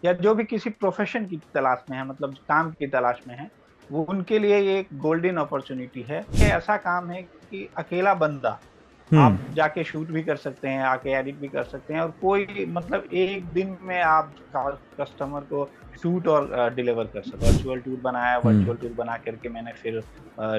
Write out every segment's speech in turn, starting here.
या जो भी किसी प्रोफेशन की तलाश में है, मतलब काम की तलाश में है, वो उनके लिए ये एक गोल्डन अपॉर्चुनिटी है। ये ऐसा काम है कि अकेला बंदा हम्म। आप जाके शूट भी कर सकते हैं, आके एडिट भी कर सकते हैं, और कोई मतलब एक दिन में आप कस्टमर को शूट और डिलीवर कर सकते। वर्चुअल टूर बनाया, हम्म। वर्चुअल टूर बना करके मैंने फिर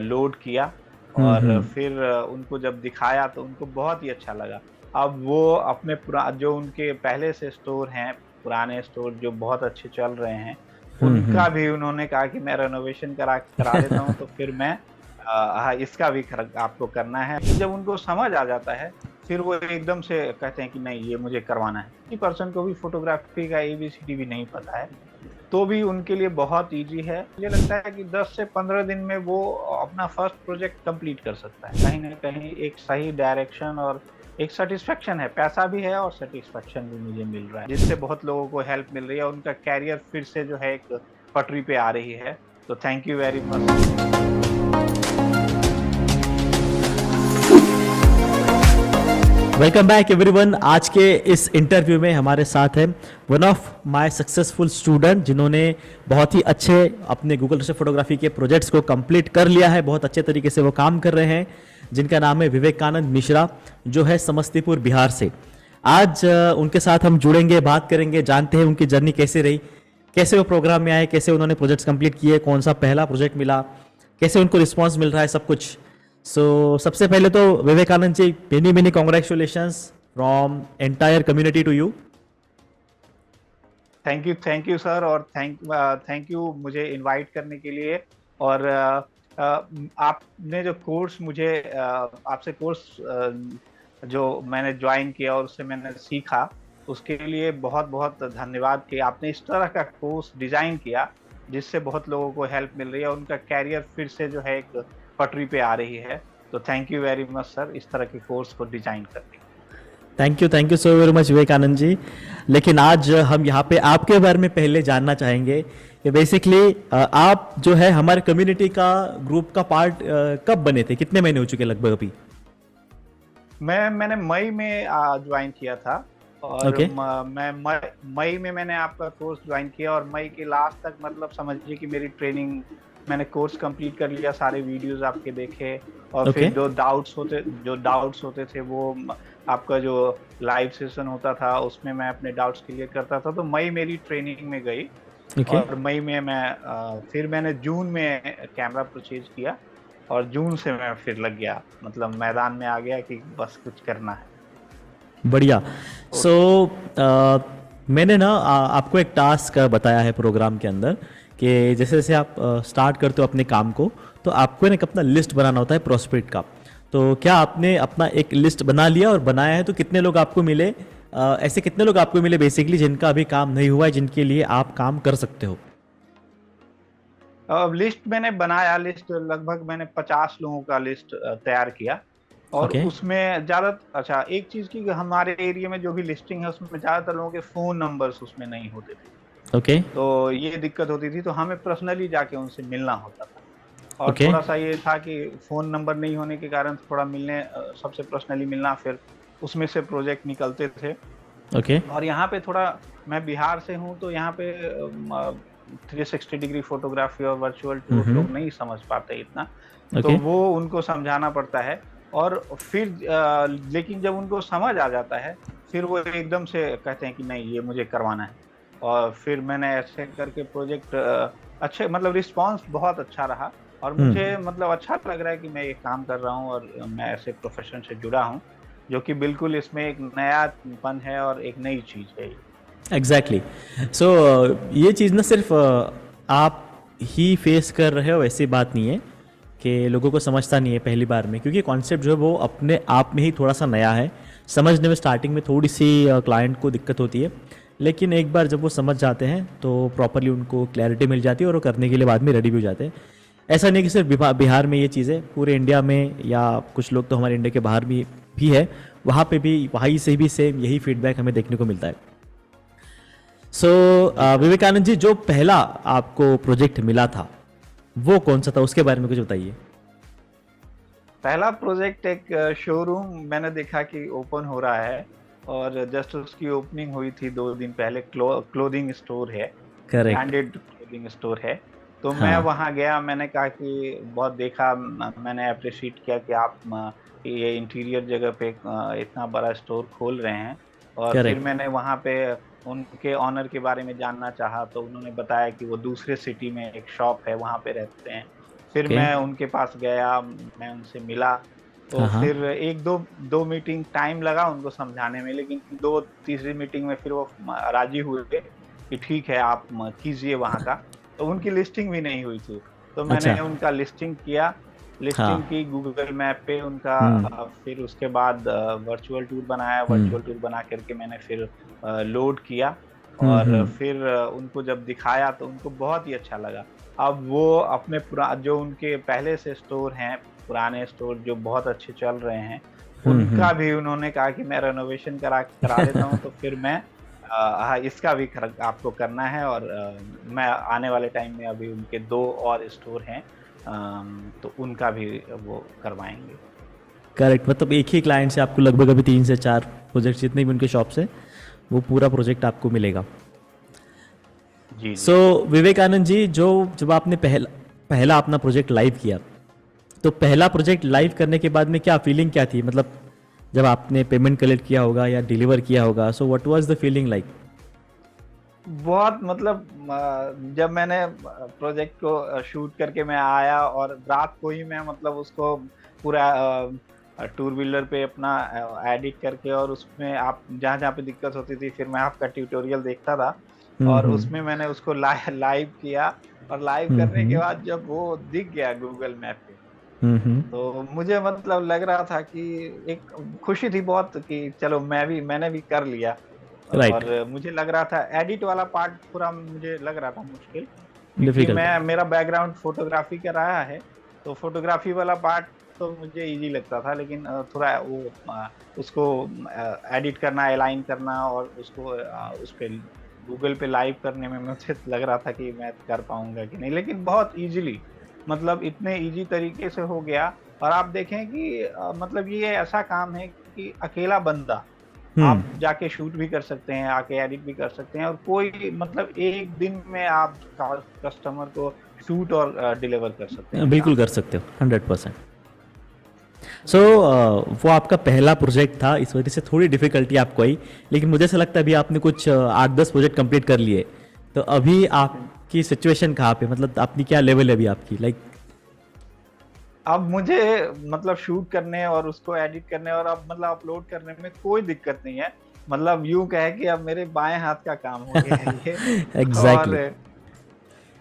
लोड किया, और हम्म। फिर उनको जब दिखाया तो उनको बहुत ही अच्छा लगा। अब वो अपने पुरा जो उनके पहले से स्टोर हैं, पुराने स्टोर जो बहुत अच्छे चल रहे हैं, हम्म। उनका भी उन्होंने कहा कि मैं रेनोवेशन करा करा देता हूँ, तो फिर मैं हाँ, इसका भी आपको करना है। जब उनको समझ आ जाता है, फिर वो एकदम से कहते हैं कि नहीं, ये मुझे करवाना है। किसी पर्सन को भी फोटोग्राफी का एबीसीडी भी नहीं पता है, तो भी उनके लिए बहुत इजी है। मुझे लगता है कि 10 से 15 दिन में वो अपना फर्स्ट प्रोजेक्ट कंप्लीट कर सकता है। कहीं ना कहीं एक सही डायरेक्शन और एक सेटिस्फेक्शन है, पैसा भी है और सेटिस्फेक्शन भी मुझे मिल रहा है, जिससे बहुत लोगों को हेल्प मिल रही है। उनका कैरियर फिर से जो है एक पटरी पे आ रही है। तो thank you very much. Welcome back everyone. आज के इस इंटरव्यू में हमारे साथ है one of my successful student, जिन्होंने बहुत ही अच्छे अपने गूगल से फोटोग्राफी के प्रोजेक्ट्स को कंप्लीट कर लिया है। बहुत अच्छे तरीके से वो काम कर रहे हैं, जिनका नाम है विवेकानंद मिश्रा, जो है समस्तीपुर बिहार से। आज उनके साथ हम जुड़ेंगे, बात करेंगे, जानते हैं उनकी जर्नी कैसे रही, कैसे वो प्रोग्राम में आए, कैसे उन्होंने प्रोजेक्ट्स कंप्लीट किए, कौन सा पहला प्रोजेक्ट मिला, कैसे उनको रिस्पॉन्स मिल रहा है, सब कुछ। सबसे पहले तो Vivekanand ji, many many congratulations from entire community to you. Thank you sir, और थैंक यू मुझे इनवाइट करने के लिए। और आपने जो कोर्स मुझे आपसे कोर्स जो मैंने ज्वाइन किया और उससे मैंने सीखा, उसके लिए बहुत बहुत धन्यवाद कि आपने इस तरह का कोर्स डिजाइन किया, जिससे बहुत लोगों को हेल्प मिल रही है, उनका कैरियर फिर से जो है एक पटरी पे आ रही है। तो thank you very much sir, इस तरह के कोर्स को डिजाइन करने के लिए। Thank you so very much Vivekananda ji. लेकिन आज हम यहाँ पे आपके बारे में पहले जानना चाहेंगे कि बेसिकली आप जो है हमारे कम्युनिटी का ग्रुप का पार्ट कब बने थे, कितने महीने हो चुके लगभग अभी? मैंने मई में ज्वाइन किया था, और ओके। मैं मई में मैंने आपका कोर्स ज्वाइन किया, और मई के लास्ट तक मतलब समझिए कि मेरी ट्रेनिंग, मैंने कोर्स कंप्लीट कर लिया, सारे वीडियोस आपके देखे, और फिर ओके। जो डाउट्स होते थे वो आपका जो लाइव सेशन होता था उसमें मैं अपने डाउट्स क्लियर करता था। तो मई मेरी ट्रेनिंग में गई, ओके। और मई में मैं फिर मैंने जून में कैमरा परचेज किया, और जून से मैं फिर लग गया, मतलब मैदान में आ गया कि बस कुछ करना है। बढ़िया। तो सो मैंने ना आपको एक टास्क बताया है प्रोग्राम के अंदर कि जैसे जैसे आप स्टार्ट करते हो अपने काम को, तो आपको एक अपना लिस्ट बनाना होता है प्रोस्पेक्ट का। तो क्या आपने अपना एक लिस्ट बना लिया और बनाया है? तो कितने लोग आपको मिले, ऐसे कितने लोग आपको मिले बेसिकली जिनका अभी काम नहीं हुआ है, जिनके लिए आप काम कर सकते हो? अब लिस्ट मैंने बनाया, लिस्ट लगभग मैंने 50 लोगों का लिस्ट तैयार किया। और ओके। उसमें ज्यादा, अच्छा एक चीज की, हमारे एरिया में जो भी लिस्टिंग है उसमें ज्यादातर लोगों के फोन नंबर्स उसमें नहीं होते थे। ओके। तो ये दिक्कत होती थी, तो हमें पर्सनली जाके उनसे मिलना होता था। और ओके। थोड़ा सा ये था कि फोन नंबर नहीं होने के कारण थोड़ा मिलने, सबसे पर्सनली मिलना, फिर उसमें से प्रोजेक्ट निकलते थे। ओके। और यहाँ पे थोड़ा, मैं बिहार से हूँ, तो यहाँ पे 360 डिग्री फोटोग्राफी और वर्चुअल टूर हम्म। लोग नहीं समझ पाते इतना, तो ओके। वो उनको समझाना पड़ता है। और फिर लेकिन जब उनको समझ आ जाता है, फिर वो एकदम से कहते हैं कि नहीं, ये मुझे करवाना है। और फिर मैंने ऐसे करके प्रोजेक्ट अच्छे, मतलब रिस्पांस बहुत अच्छा रहा, और हम्म। मुझे मतलब अच्छा लग रहा है कि मैं ये काम कर रहा हूँ, और मैं ऐसे प्रोफेशन से जुड़ा हूँ, जो कि बिल्कुल इसमें एक नयापन है और एक नई चीज है ये। एग्जैक्टली। सो ये चीज़ ना सिर्फ आप ही फेस कर रहे हो ऐसी बात नहीं है कि लोगों को समझता नहीं है पहली बार में, क्योंकि कॉन्सेप्ट जो है वो अपने आप में ही थोड़ा सा नया है। समझने में स्टार्टिंग में थोड़ी सी क्लाइंट को दिक्कत होती है, लेकिन एक बार जब वो समझ जाते हैं तो प्रॉपरली उनको क्लैरिटी मिल जाती है और वो करने के लिए बाद में रेडी भी हो जाते हैं। ऐसा नहीं कि सिर्फ बिहार में ये चीज़ें, पूरे इंडिया में, या कुछ लोग तो हमारे इंडिया के बाहर भी है, वहाँ पे भी, वहीं से भी सेम यही फीडबैक हमें देखने को मिलता है। सो जी सर। विवेकानंद जी, जो पहला आपको प्रोजेक्ट मिला था वो कौन सा था, उसके बारे में कुछ बताइए। पहला प्रोजेक्ट एक शोरूम मैंने देखा कि ओपन हो रहा है, और जस्ट उसकी ओपनिंग हुई थी 2 दिन पहले। क्लोथिंग स्टोर है, करेक्ट। ब्रांडेड क्लोथिंग स्टोर है। तो मैं हाँ। वहाँ गया, मैंने कहा कि बहुत देखा, मैंने अप्रिशिएट किया कि आप ये इंटीरियर जगह पे इतना बड़ा स्टोर खोल रहे हैं। और फिर करेक्ट। मैंने वहाँ पे उनके ऑनर के बारे में जानना चाहा, तो उन्होंने बताया कि वो दूसरे सिटी में एक शॉप है, वहाँ पे रहते हैं। फिर ओके। मैं उनके पास गया, मैं उनसे मिला। तो हाँ हाँ। फिर एक दो दो मीटिंग टाइम लगा उनको समझाने में, लेकिन दो तीसरी मीटिंग में फिर वो राजी हुए कि ठीक है, आप कीजिए वहाँ का। तो उनकी लिस्टिंग भी नहीं हुई थी, तो अच्छा। मैंने उनका लिस्टिंग किया। लिस्टिंग हाँ। की गूगल मैप पे उनका। हम्म। फिर उसके बाद वर्चुअल टूर बनाया, हम्म। वर्चुअल टूर बना करके मैंने फिर लोड किया। और हम्म। फिर उनको जब दिखाया तो उनको बहुत ही अच्छा लगा। अब वो अपने पुरा जो उनके पहले से स्टोर हैं, पुराने स्टोर जो बहुत अच्छे चल रहे हैं, हम्म। उनका भी उन्होंने कहा कि मैं रेनोवेशन करा करा देता हूँ, तो फिर मैं हाँ, इसका भी आपको करना है। और मैं आने वाले टाइम में अभी उनके 2 और स्टोर हैं, तो उनका भी वो करवाएंगे। करेक्ट, मतलब एक ही क्लाइंट से आपको लगभग अभी 3 से 4 प्रोजेक्ट जितने भी उनके शॉप से वो पूरा प्रोजेक्ट आपको मिलेगा। जी सो जी। विवेकानंद जी, जो जब आपने पहला पहला अपना प्रोजेक्ट लाइव किया, तो पहला प्रोजेक्ट लाइव करने के बाद में क्या फीलिंग क्या थी? मतलब जब आपने पेमेंट कलेक्ट किया होगा या डिलीवर किया होगा, so what was the feeling like? बहुत मतलब जब मैंने प्रोजेक्ट को शूट करके मैं आया, और रात को ही मैं मतलब उसको पूरा टूर व्हीलर पे अपना एडिट करके, और उसमें आप जहाँ जहाँ पे दिक्कत होती थी फिर मैं आपका ट्यूटोरियल देखता था, और हम्म। उसमें मैंने उसको लाइव किया। और लाइव करने के हम्म। बाद जब वो दिख गया गूगल मैप पे, हम्म। तो मुझे मतलब लग रहा था कि एक खुशी थी बहुत कि चलो मैंने भी कर लिया। राइट। और मुझे लग रहा था एडिट वाला पार्ट थोड़ा मुझे लग रहा था मुश्किल, क्योंकि डिफिकल्ट। मेरा बैकग्राउंड फोटोग्राफी का रहा है। तो फोटोग्राफी वाला पार्ट तो मुझे इजी लगता था, लेकिन थोड़ा वो उसको एडिट करना, अलाइन करना, और उसको उस पे गूगल पे लाइव करने में मुझे लग रहा था कि मैं कर पाऊंगा कि नहीं, लेकिन बहुत इजीली, मतलब इतने इजी तरीके से हो गया। और आप देखें कि मतलब ये ऐसा काम है कि अकेला बंदा हम्म। आप जाके शूट भी कर सकते हैं, आके एडिट भी कर सकते हैं, और कोई मतलब एक दिन में आप कस्टमर को शूट और डिलीवर कर सकते हैं बिल्कुल काम। कर सकते हो 100%। सो वो आपका पहला प्रोजेक्ट था, इस वजह से थोड़ी डिफिकल्टी आपको आई, लेकिन मुझे ऐसा लगता है अभी आपने कुछ 8-10 प्रोजेक्ट कंप्लीट कर लिए। तो अभी आपकी सिचुएशन कहाँ पे, मतलब आपकी क्या लेवल है अभी आपकी, लाइक? अब मुझे मतलब शूट करने और उसको एडिट करने और अब मतलब अपलोड करने में कोई दिक्कत नहीं है। मतलब यूं कहे कि अब मेरे बाएं हाथ का काम हो गया है ये। और एग्जैक्टली।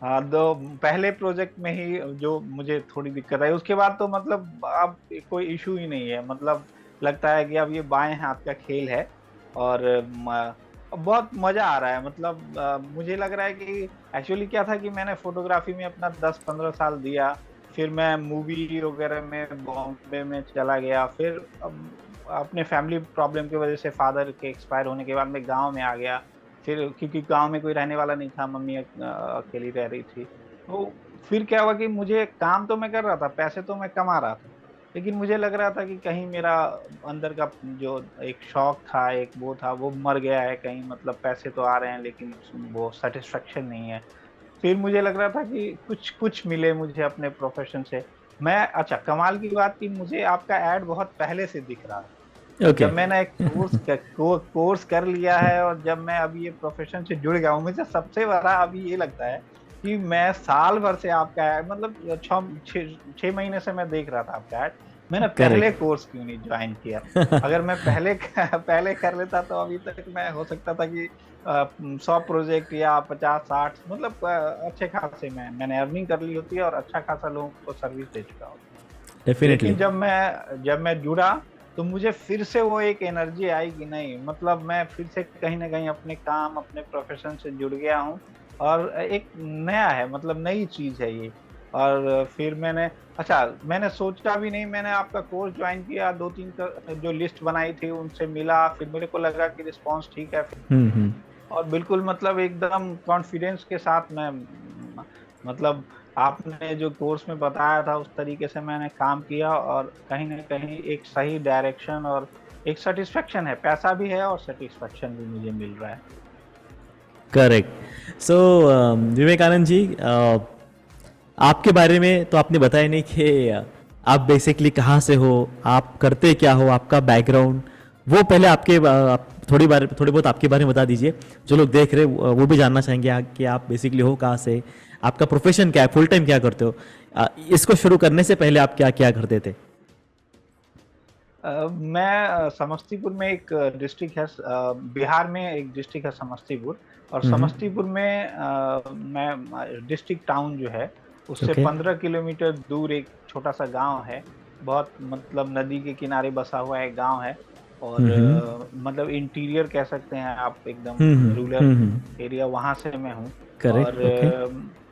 हाँ, तो पहले प्रोजेक्ट में ही जो मुझे थोड़ी दिक्कत आई, उसके बाद तो मतलब अब कोई इशू ही नहीं है। मतलब लगता है कि अब ये बाएं हाथ का खेल है। और बहुत मजा आ रहा है। मतलब मुझे लग रहा है कि एक्चुअली क्या था कि मैंने फोटोग्राफी में अपना 10-15 साल दिया। फिर मैं मूवी वगैरह में बॉम्बे में चला गया। फिर अपने फैमिली प्रॉब्लम की वजह से, फादर के एक्सपायर होने के बाद मैं गांव में आ गया। फिर क्योंकि गांव में कोई रहने वाला नहीं था, मम्मी अकेली रह रही थी। तो फिर क्या हुआ कि मुझे काम तो मैं कर रहा था, पैसे तो मैं कमा रहा था, लेकिन मुझे लग रहा था कि कहीं मेरा अंदर का जो एक शौक था, एक वो था, वो मर गया है कहीं। मतलब पैसे तो आ रहे हैं लेकिन वो सेटिस्फेक्शन नहीं है। फिर मुझे लग रहा था कि कुछ कुछ मिले मुझे अपने प्रोफेशन से। मैं अच्छा, कमाल की बात कि मुझे आपका ऐड बहुत पहले से दिख रहा है। और ओके। जब मैंने एक कोर्स कर लिया है, और जब मैं अभी ये प्रोफेशन से जुड़ गया हूँ, मुझे सबसे बड़ा अभी ये लगता है कि मैं साल भर से आपका ऐड, मतलब 6 महीने से मैं देख रहा था आपका ऐड। मैंने पहले करेक्ट। कोर्स क्यों नहीं ज्वाइन किया? अगर मैं पहले पहले कर लेता तो अभी तक मैं हो सकता था कि 100 प्रोजेक्ट या 50-60, मतलब अच्छे खासे मैंने अर्निंग कर ली होती है, और अच्छा खासा लोगों को सर्विस दे चुका होता। डेफिनेटली। लेकिन जब मैं जुड़ा, तो मुझे फिर से वो एक एनर्जी आई कि नहीं, मतलब मैं फिर से कहीं ना कहीं अपने काम, अपने प्रोफेशन से जुड़ गया हूँ। और एक नया है, मतलब नई चीज है ये। और फिर मैंने सोचा भी नहीं, मैंने आपका कोर्स ज्वाइन किया, 2-3 जो लिस्ट बनाई थी उनसे मिला, फिर मेरे को लगा कि रिस्पांस ठीक है। हम्म। और बिल्कुल मतलब एकदम कॉन्फिडेंस के साथ मैं मतलब आपने जो कोर्स में बताया था उस तरीके से मैंने काम किया, और कहीं ना कहीं एक सही डायरेक्शन और एक सेटिस्फेक्शन है, पैसा भी है और सेटिस्फेक्शन भी मुझे मिल रहा है। करेक्ट। सो विवेकानंद जी, आपके बारे में तो आपने बताया नहीं कि आप बेसिकली कहाँ से हो, आप करते क्या हो, आपका बैकग्राउंड, वो पहले आप थोड़ी बहुत आपके बारे में बता दीजिए। जो लोग देख रहे हैं वो भी जानना चाहेंगे कि आप बेसिकली हो कहाँ से, आपका प्रोफेशन क्या है, फुल टाइम क्या करते हो। इसको शुरू करने से पहले आप क्या क्या करते थे? मैं समस्तीपुर में एक डिस्ट्रिक्ट है, बिहार में एक डिस्ट्रिक्ट है समस्तीपुर, और समस्तीपुर में मैं डिस्ट्रिक्ट टाउन जो है उससे ओके। 15 किलोमीटर दूर एक छोटा सा गांव है। बहुत मतलब नदी के किनारे बसा हुआ एक गांव है, और मतलब इंटीरियर कह सकते हैं आप, एकदम रूरल एरिया, वहां से मैं हूँ। करेक्ट। और ओके।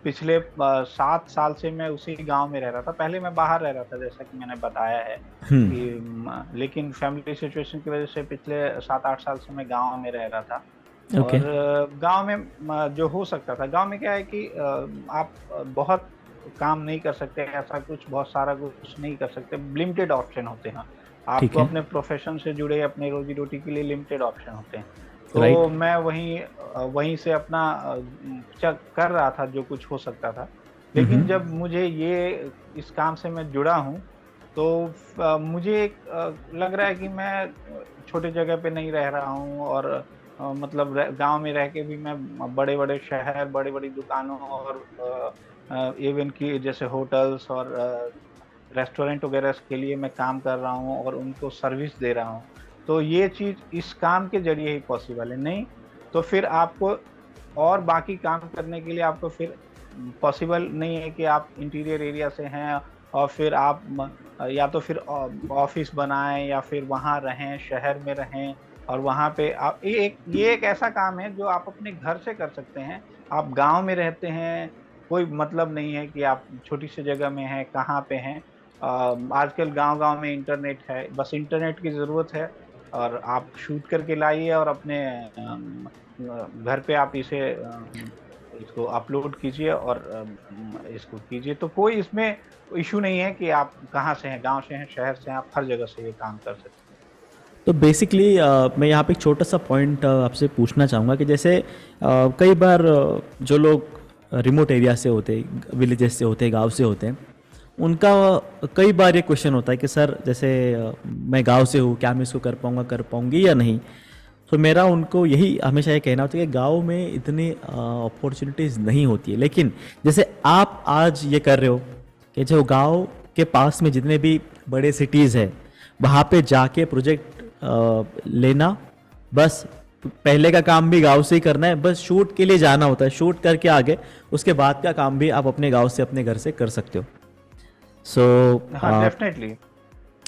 पिछले 7 साल से मैं उसी गांव में रह रहा था। पहले मैं बाहर रह रहा था, जैसा कि मैंने बताया है कि लेकिन फैमिली सिचुएशन की वजह से पिछले 7-8 साल से मैं गांव में रह रहा था। ओके। और गांव में जो हो सकता था, गांव में क्या है कि आप बहुत काम नहीं कर सकते, ऐसा कुछ बहुत सारा कुछ नहीं कर सकते, लिमिटेड ऑप्शन होते हैं ठीक आपको। है। अपने प्रोफेशन से जुड़े अपने रोजी रोटी के लिए लिमिटेड ऑप्शन होते हैं। तो राइट। मैं वहीं से अपना कर रहा था जो कुछ हो सकता था। लेकिन जब मुझे ये इस काम से मैं जुड़ा हूँ, तो मुझे एक लग रहा है कि मैं छोटे जगह पे नहीं रह रहा हूँ, और मतलब गांव में रह के भी मैं बड़े बड़े शहर, बड़ी बड़ी दुकानों और इवन की जैसे होटल्स और रेस्टोरेंट वगैरह के लिए मैं काम कर रहा हूँ और उनको सर्विस दे रहा हूँ। तो ये चीज़ इस काम के जरिए ही पॉसिबल है। नहीं तो फिर आपको और बाकी काम करने के लिए आपको फिर पॉसिबल नहीं है कि आप इंटीरियर एरिया से हैं और फिर आप या तो फिर ऑफिस बनाएं या फिर वहाँ रहें, शहर में रहें, और वहाँ पे आप ये एक ऐसा काम है जो आप अपने घर से कर सकते हैं। आप गांव में रहते हैं, कोई मतलब नहीं है कि आप छोटी सी जगह में हैं, कहाँ पे हैं। आजकल गांव-गांव में इंटरनेट है, बस इंटरनेट की ज़रूरत है, और आप शूट करके लाइए और अपने घर पे आप इसको अपलोड कीजिए और इसको कीजिए। तो कोई इसमें इश्यू नहीं है कि आप कहाँ से हैं, गाँव से हैं, शहर से हैं, आप हर जगह से ये काम कर सकते हैं। तो बेसिकली मैं यहाँ पे एक छोटा सा पॉइंट आपसे पूछना चाहूँगा कि जैसे कई बार जो लोग रिमोट एरिया से होते, विलेजेस से होते, गांव से होते हैं, उनका कई बार ये क्वेश्चन होता है कि सर जैसे मैं गांव से हूँ, क्या मैं इसको कर पाऊँगी या नहीं। तो मेरा उनको यही हमेशा ये कहना होता है कि गांव में इतनी अपॉर्चुनिटीज़ नहीं होती है, लेकिन जैसे आप आज ये कर रहे हो कि जो गांव के पास में जितने भी बड़े सिटीज़ है वहाँ पे जाके प्रोजेक्ट लेना, बस पहले का काम भी गांव से ही करना है, बस शूट के लिए जाना होता है, शूट करके आगे उसके बाद का काम भी आप अपने गांव से, अपने घर से कर सकते हो। हाँ, डेफिनेटली।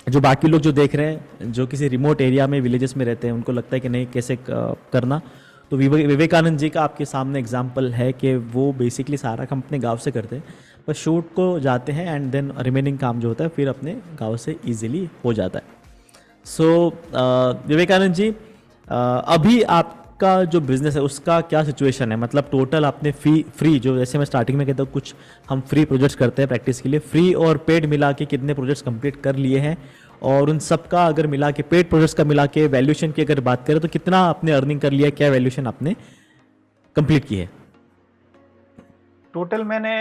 जो बाकी लोग जो देख रहे हैं, जो किसी रिमोट एरिया में, विलेजेस में रहते हैं, उनको लगता है कि नहीं कैसे करना, तो विवेकानंद जी का आपके सामने एग्जाम्पल है कि वो बेसिकली सारा काम अपने गांव से करते हैं, बस शूट को जाते हैं एंड देन रिमेनिंग काम जो होता है फिर अपने गांव से इजीली हो जाता है। विवेकानंद जी, अभी आपका जो बिजनेस है उसका क्या सिचुएशन है? मतलब टोटल आपने फ्री जो, जैसे मैं स्टार्टिंग में कहता हूँ कुछ हम फ्री प्रोजेक्ट्स करते हैं प्रैक्टिस के लिए, फ्री और पेड मिला के कितने प्रोजेक्ट्स कंप्लीट कर लिए हैं, और उन सब का अगर मिला के, पेड प्रोजेक्ट्स का मिला के वैल्यूएशन की अगर बात करें तो कितना आपने अर्निंग कर लिया, क्या वैल्यूएशन आपने कंप्लीट की है? टोटल मैंने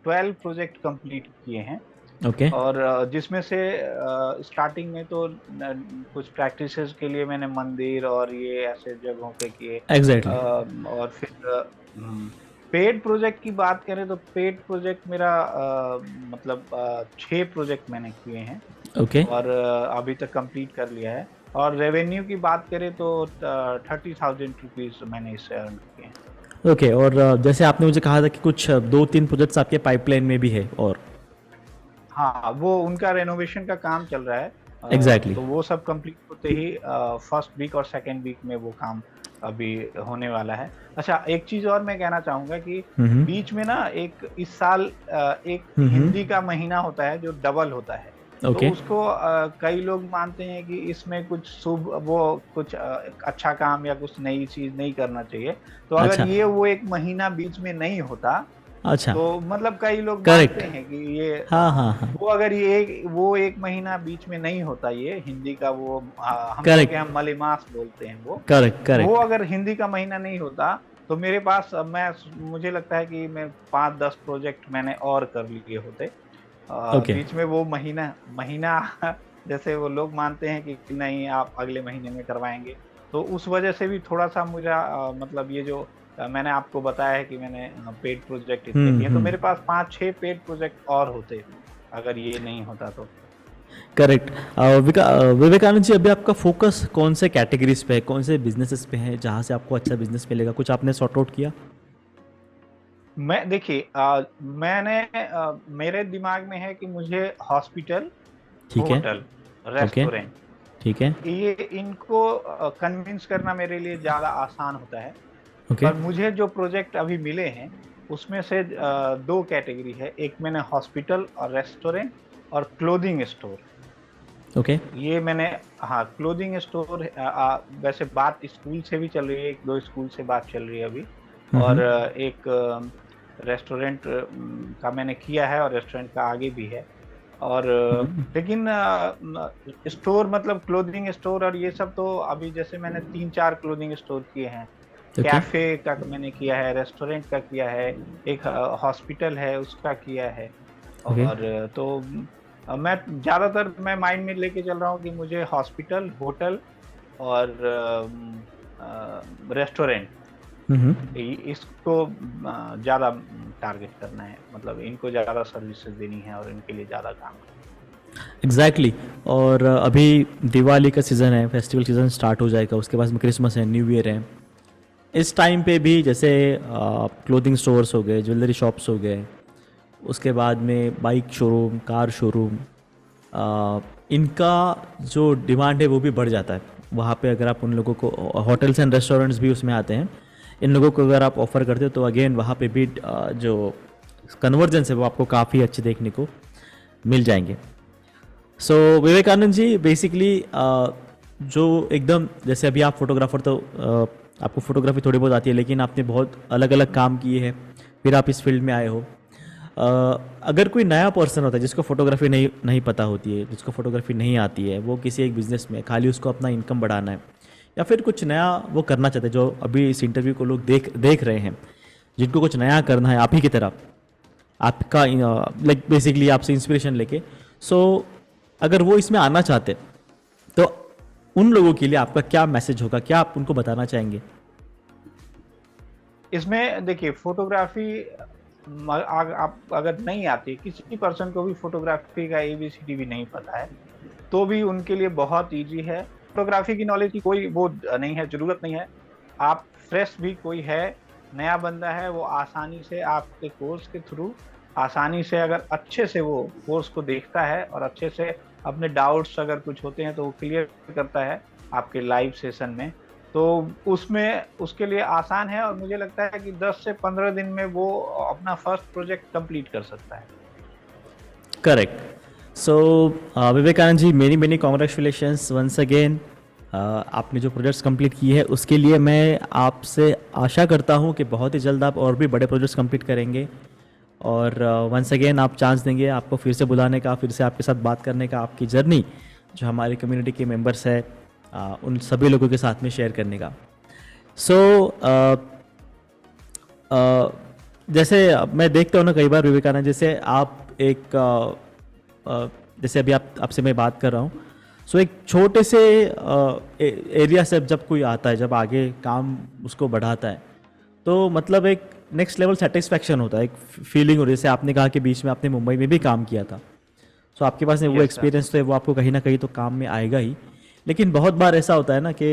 12 प्रोजेक्ट कंप्लीट किए हैं। ओके। और जिसमें से स्टार्टिंग में तो कुछ प्रैक्टिसेस के लिए मैंने मंदिर और ये ऐसे जगहों पे किए। एग्जैक्टली। और फिर पेड प्रोजेक्ट की बात करें तो पेड प्रोजेक्ट मेरा मतलब 6 प्रोजेक्ट मैंने किए हैं। ओके। और अभी तक कंप्लीट कर लिया है। और रेवेन्यू की बात करें तो 30,000 रुपीज मैंने इससे अर्न किए हैं। ओके। और जैसे आपने मुझे कहा था कि कुछ 2-3 प्रोजेक्ट्स आपके पाइपलाइन में भी है, और हाँ, वो उनका रेनोवेशन का काम चल रहा है। एग्जैक्टली। तो वो सब कंप्लीट होते ही फर्स्ट वीक और सेकेंड वीक में वो काम अभी होने वाला है। अच्छा, एक चीज और मैं कहना चाहूंगा कि बीच में ना एक इस साल एक हिंदी का महीना होता है जो डबल होता है। तो उसको कई लोग मानते हैं कि इसमें कुछ शुभ, वो कुछ अच्छा काम या कुछ नई चीज नहीं करना चाहिए। तो अगर ये वो एक महीना बीच में नहीं होता अच्छा, तो मतलब कई लोग करेक्ट। मानते हैं कि ये हाँ हाँ हाँ, वो अगर ये वो एक महीना बीच में नहीं होता, ये हिंदी का वो हम लोग करेक्ट यहाँ मलेमास बोलते हैं करेक्ट वो करेक्ट। अगर हिंदी का महीना नहीं होता तो मेरे पास मैं मुझे लगता है कि मैं 5-10 प्रोजेक्ट मैंने और कर लिए होते। ओके, बीच में वो महीना महीना जैसे वो लोग मानते हैं कि नहीं आप अगले महीने में करवाएंगे, तो उस वजह से भी थोड़ा सा मुझे मतलब ये जो मैंने आपको बताया है कि मैंने पेड प्रोजेक्ट इतने किए, तो मेरे पास 5-6 पेड प्रोजेक्ट और होते अगर ये नहीं होता तो। करेक्ट। विवेकानंद जी, अभी आपका फोकस कौन से कैटेगरीज पे है, कौन से बिजनेसेस पे है जहाँ से आपको अच्छा बिजनेस मिलेगा? कुछ आपने सॉर्ट आउट किया? मैं देखिए मैंने मेरे दिमाग में है कि मुझे हॉस्पिटल, ठीक है। Hotel, okay. रेस्टोरेंट, ठीक है। ये इनको कन्विंस करना मेरे लिए ज्यादा आसान होता है। ओके। पर मुझे जो प्रोजेक्ट अभी मिले हैं उसमें से दो कैटेगरी है, एक मैंने हॉस्पिटल और रेस्टोरेंट और क्लोथिंग स्टोर, ओके। ये मैंने, हाँ क्लोथिंग स्टोर। वैसे बात स्कूल से भी चल रही है, 1-2 स्कूल से बात चल रही है अभी, और एक रेस्टोरेंट का मैंने किया है और रेस्टोरेंट का आगे भी है। और लेकिन स्टोर मतलब क्लोथिंग स्टोर और ये सब तो अभी जैसे मैंने 3-4 क्लोथिंग स्टोर किए हैं, ओके। कैफे का मैंने किया है, रेस्टोरेंट का किया है, एक हॉस्पिटल है उसका किया है। ओके। और तो मैं ज्यादातर मैं माइंड में लेके चल रहा हूँ कि मुझे हॉस्पिटल, होटल और रेस्टोरेंट इसको ज्यादा टारगेट करना है, मतलब इनको ज्यादा सर्विसेज देनी है और इनके लिए ज्यादा काम करना एग्जैक्टली exactly। और अभी दिवाली का सीज़न है, फेस्टिवल सीज़न स्टार्ट हो जाएगा, उसके बाद में क्रिसमस है, न्यू ईयर है। इस टाइम पे भी जैसे क्लोथिंग स्टोर्स हो गए, ज्वेलरी शॉप्स हो गए, उसके बाद में बाइक शोरूम, कार शोरूम, इनका जो डिमांड है वो भी बढ़ जाता है। वहाँ पे अगर आप उन लोगों को, होटल्स एंड रेस्टोरेंट्स भी उसमें आते हैं, इन लोगों को अगर आप ऑफ़र करते हो तो अगेन वहाँ पे भी जो कन्वर्जेंस है वो आपको काफ़ी अच्छे देखने को मिल जाएंगे। सो विवेकानंद जी, बेसिकली जो एकदम जैसे अभी आप फोटोग्राफर, तो आपको फोटोग्राफी थोड़ी बहुत आती है, लेकिन आपने बहुत अलग अलग काम किए हैं, फिर आप इस फील्ड में आए हो। अगर कोई नया पर्सन होता है जिसको फोटोग्राफी नहीं पता होती है, जिसको फोटोग्राफी नहीं आती है, वो किसी एक बिज़नेस में खाली उसको अपना इनकम बढ़ाना है या फिर कुछ नया वो करना चाहते हैं, जो अभी इस इंटरव्यू को लोग देख रहे हैं, जिनको कुछ नया करना है आप ही की तरह, आपका लाइक बेसिकली आपसे इंस्पिरेशन लेके, सो अगर वो इसमें आना चाहते तो उन लोगों के लिए आपका क्या मैसेज होगा, क्या आप उनको बताना चाहेंगे? इसमें देखिए फोटोग्राफी आप अगर नहीं आती, किसी पर्सन को भी फोटोग्राफी का ABCD भी नहीं पता है, तो भी उनके लिए बहुत इजी है। फोटोग्राफी की नॉलेज की कोई वो नहीं है, जरूरत नहीं है। आप फ्रेश भी कोई है, नया बंदा है, वो आसानी से आपके कोर्स के थ्रू आसानी से अगर अच्छे से वो कोर्स को देखता है और अच्छे से अपने डाउट्स अगर कुछ होते हैं तो वो क्लियर करता है आपके लाइव सेशन में, तो उसमें उसके लिए आसान है। और मुझे लगता है कि 10 से 15 दिन में वो अपना फर्स्ट प्रोजेक्ट कंप्लीट कर सकता है। Correct. So Vivekanand ji, many many congratulations once again. आपने जो प्रोजेक्ट्स कंप्लीट किए हैं उसके लिए मैं आपसे आशा करता हूँ कि बहुत ही जल्द आप और भी बड़े प्रोजेक्ट्स कंप्लीट करेंगे, और वंस अगेन आप चांस देंगे आपको फिर से बुलाने का, फिर से आपके साथ बात करने का, आपकी जर्नी जो हमारी कम्युनिटी के मेंबर्स है उन सभी लोगों के साथ में शेयर करने का। सो जैसे मैं देखता हूँ ना कई बार विवेकानंद, जैसे आप एक जैसे अभी आपसे मैं बात कर रहा हूँ, सो एक छोटे से एरिया से जब कोई आता है, जब आगे काम उसको बढ़ाता है, तो मतलब एक नेक्स्ट लेवल सेटिस्फैक्शन होता है, एक फीलिंग हो रही है। जैसे आपने कहा कि बीच में आपने मुंबई में भी काम किया था, सो आपके पास वो एक्सपीरियंस तो है, वो आपको कहीं ना कहीं तो काम में आएगा ही। लेकिन बहुत बार ऐसा होता है ना कि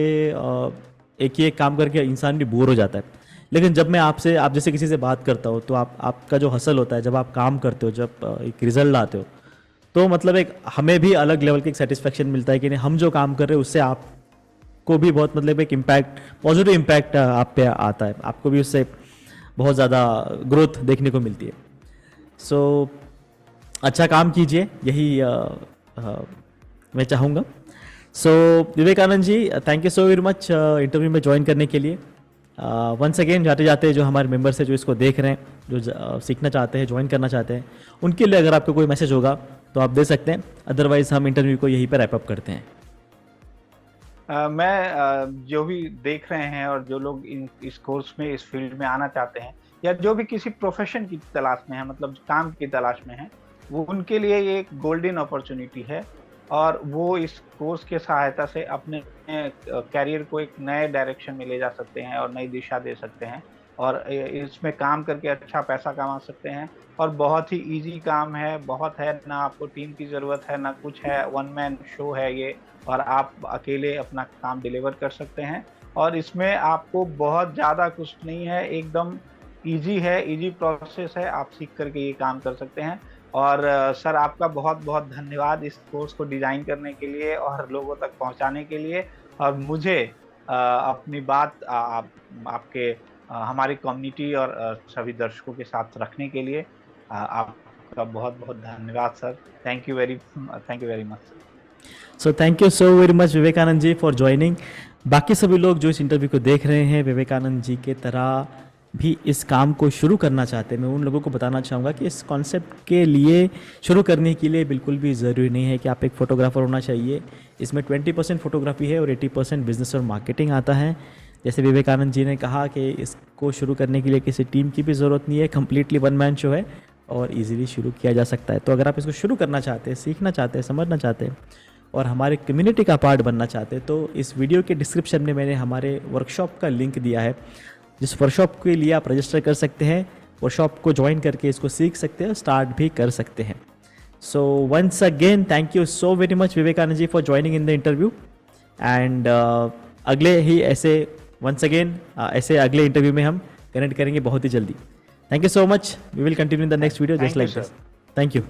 एक ही एक काम करके इंसान भी बोर हो जाता है। लेकिन जब मैं आप जैसे किसी से बात करता हूँ तो आपका जो हसल होता है, जब आप काम करते हो, जब एक रिजल्ट लाते हो, तो मतलब एक हमें भी अलग लेवल की एक सेटिस्फैक्शन मिलता है कि नहीं, हम जो काम कर रहे हैं उससे आपको भी बहुत मतलब एक इम्पैक्ट, पॉजिटिव इम्पैक्ट आप पे आता है, आपको भी उससे बहुत ज़्यादा ग्रोथ देखने को मिलती है। सो अच्छा काम कीजिए, यही मैं चाहूँगा। So Vivekanand ji, thank you so very much interview में ज्वाइन करने के लिए। वंस अगेन जाते जाते जो हमारे मेंबर्स हैं जो इसको देख रहे हैं, जो सीखना चाहते हैं, ज्वाइन करना चाहते हैं, उनके लिए अगर आपका कोई मैसेज होगा तो आप दे सकते हैं, अदरवाइज हम इंटरव्यू को यहीं पर रैप अप करते हैं। मैं जो भी देख रहे हैं और जो लोग इस कोर्स में, इस फील्ड में आना चाहते हैं, या जो भी किसी प्रोफेशन की तलाश में है, मतलब काम की तलाश में है, वो उनके लिए ये एक गोल्डन अपॉर्चुनिटी है और वो इस कोर्स के सहायता से अपने कैरियर को एक नए डायरेक्शन में ले जा सकते हैं और नई दिशा दे सकते हैं और इसमें काम करके अच्छा पैसा कमा सकते हैं। और बहुत ही इजी काम है, बहुत है, ना आपको टीम की ज़रूरत है, ना कुछ है, वन मैन शो है ये, और आप अकेले अपना काम डिलीवर कर सकते हैं। और इसमें आपको बहुत ज़्यादा कुछ नहीं है, एकदम ईजी है, ईजी प्रोसेस है, आप सीख करके ये काम कर सकते हैं। और सर आपका बहुत बहुत धन्यवाद इस कोर्स को डिज़ाइन करने के लिए और लोगों तक पहुंचाने के लिए, और मुझे अपनी बात आपके हमारी कम्युनिटी और सभी दर्शकों के साथ रखने के लिए आपका बहुत बहुत धन्यवाद sir. Thank you very much sir. So thank you so very much Vivekananda ji for joining. बाकी सभी लोग जो इस इंटरव्यू को देख रहे हैं विवेकानंद जी के तरह भी इस काम को शुरू करना चाहते हैं, मैं उन लोगों को बताना चाहूँगा कि इस कॉन्सेप्ट के लिए शुरू करने के लिए बिल्कुल भी ज़रूरी नहीं है कि आप एक फ़ोटोग्राफ़र होना चाहिए। इसमें 20% फ़ोटोग्राफी है और 80% बिजनेस और मार्केटिंग आता है। जैसे विवेकानंद जी ने कहा कि इसको शुरू करने के लिए किसी टीम की भी ज़रूरत नहीं है, कम्प्लीटली वन मैन शो है और ईजिली शुरू किया जा सकता है। तो अगर आप इसको शुरू करना चाहते हैं, सीखना चाहते हैं, समझना चाहते हैं और हमारे कम्युनिटी का पार्ट बनना चाहते हैं, तो इस वीडियो के डिस्क्रिप्शन में मैंने हमारे वर्कशॉप का लिंक दिया है, जिस वर्कशॉप के लिए आप रजिस्टर कर सकते हैं, वर्कशॉप को ज्वाइन करके इसको सीख सकते हैं, स्टार्ट भी कर सकते हैं। So once again thank you so very much Vivekananda ji for joining in the interview and अगले ही ऐसे वंस अगेन ऐसे अगले इंटरव्यू में हम कनेक्ट करेंगे बहुत ही जल्दी। Thank you so much, we will continue in the next video just like this. Thank you.